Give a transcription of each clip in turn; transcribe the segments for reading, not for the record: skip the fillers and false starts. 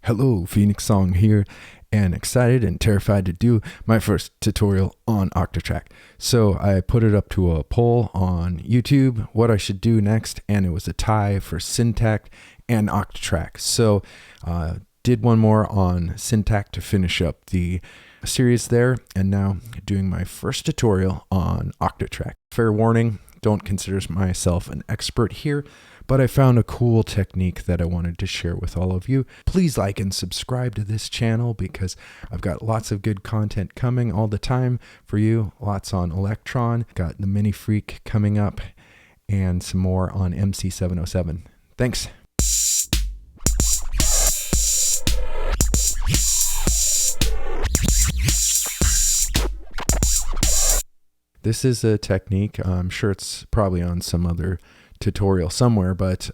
Hello, Phoenix Song here, and excited and terrified to do my first tutorial on Octatrack. So I put it up to a poll on YouTube, what I should do next, and it was a tie for Syntac and Octatrack. So did one more on Syntac to finish up the series there, and now doing my first tutorial on Octatrack. Fair warning, don't consider myself an expert here, but I found a cool technique that I wanted to share with all of you. Please like and subscribe to this channel because I've got lots of good content coming all the time for you. Lots on Elektron, got the Mini Freak coming up, and some more on MC707. Thanks. This is a technique, I'm sure it's probably on some other tutorial somewhere, but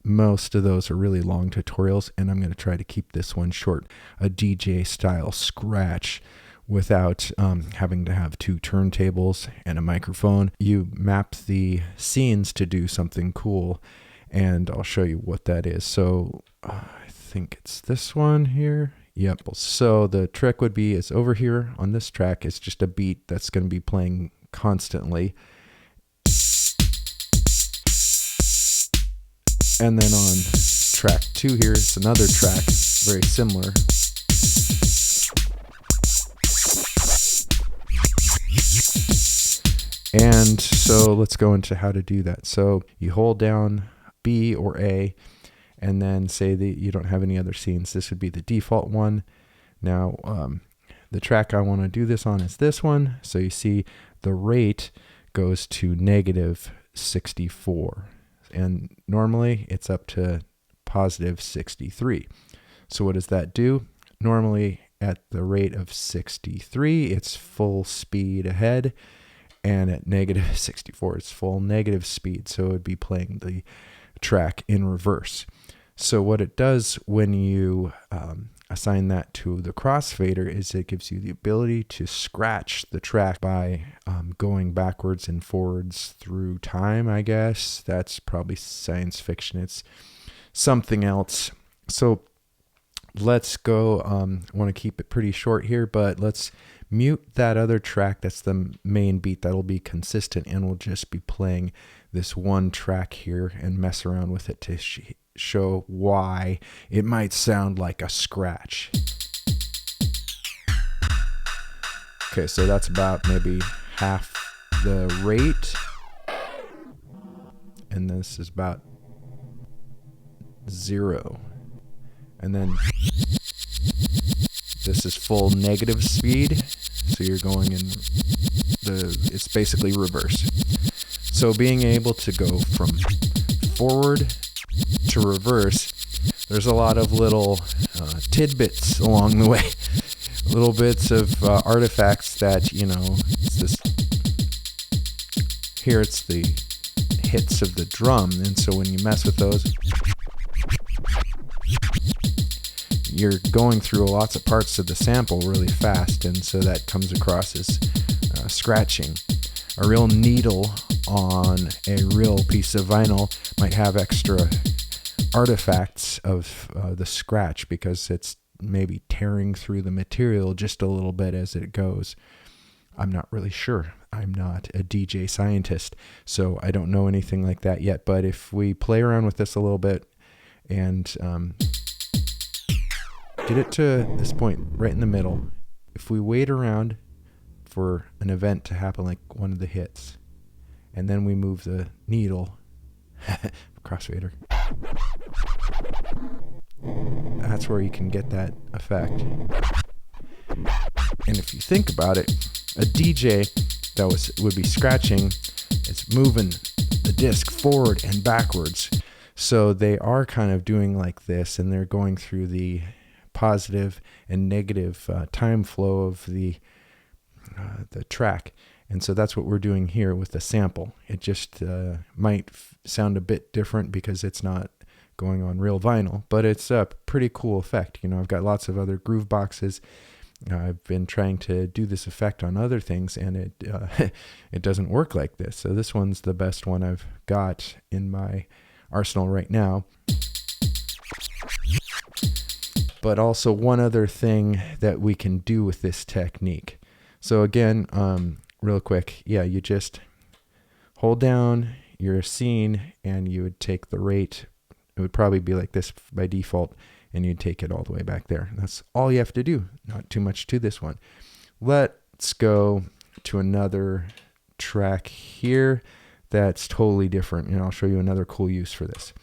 most of those are really long tutorials, and I'm going to try to keep this one short, a DJ style scratch without having to have two turntables and a microphone. You map the scenes to do something cool, and I'll show you what that is. So I think it's this one here. Yep. So the trick would be is over here on this track is just a beat that's going to be playing constantly. And then on track 2 here is another track, very similar. And so let's go into how to do that. So you hold down B or A, and then say that you don't have any other scenes. This would be the default one. Now, the track I want to do this on is this one. So you see the rate goes to -64. And normally it's up to +63. So what does that do? Normally at the rate of 63, it's full speed ahead, and at -64, it's full negative speed. So it would be playing the track in reverse. So what it does when you assign that to the crossfader is it gives you the ability to scratch the track by going backwards and forwards through time, I guess. That's probably science fiction. It's something else. So let's go, I want to keep it pretty short here, but let's mute that other track. That's the main beat. That'll be consistent, and we'll just be playing this one track here and mess around with it to show why it might sound like a scratch. Okay, so that's about maybe half the rate, and this is about 0, and then this is full negative speed, so you're going in it's basically reverse. So being able to go from forward to reverse, there's a lot of little tidbits along the way, little bits of artifacts that, you know, it's this, here it's the hits of the drum, and so when you mess with those, you're going through lots of parts of the sample really fast, and so that comes across as scratching. A real needle on a real piece of vinyl might have extra artifacts of the scratch because it's maybe tearing through the material just a little bit as it goes. I'm not really sure. I'm not a DJ scientist, so I don't know anything like that yet. But if we play around with this a little bit and get it to this point right in the middle, if we wait around for an event to happen, like one of the hits, and then we move the needle, crossfader, that's where you can get that effect. And if you think about it, a DJ that would be scratching, it's moving the disc forward and backwards. So they are kind of doing like this, and they're going through the positive and negative time flow of the track. And so that's what we're doing here with the sample. It just might sound a bit different because it's not going on real vinyl, but it's a pretty cool effect. You know, I've got lots of other groove boxes. I've been trying to do this effect on other things, and it doesn't work like this. So this one's the best one I've got in my arsenal right now. but also one other thing that we can do with this technique. So again, real quick, yeah, you just hold down your scene and you would take the rate. It would probably be like this by default, and you'd take it all the way back there. That's all you have to do. Not too much to this one. Let's go to another track here that's totally different, and I'll show you another cool use for this.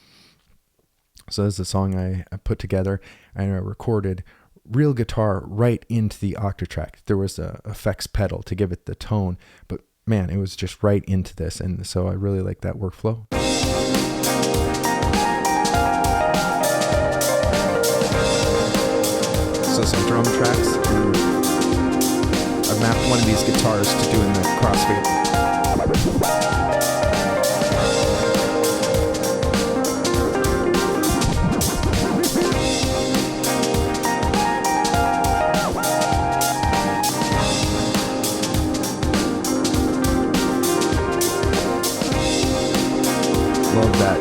So this is a song I put together and I recorded real guitar right into the Octatrack. There was a effects pedal to give it the tone, but man, it was just right into this, and so I really like that workflow. So some drum tracks. I've mapped one of these guitars to doing the crossfader. Love that.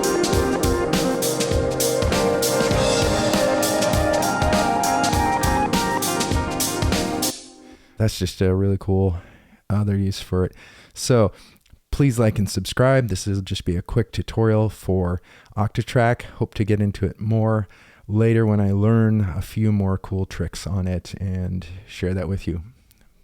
That's just a really cool other use for it. So please like and subscribe. This will just be a quick tutorial for Octatrack. Hope to get into it more later when I learn a few more cool tricks on it and share that with you.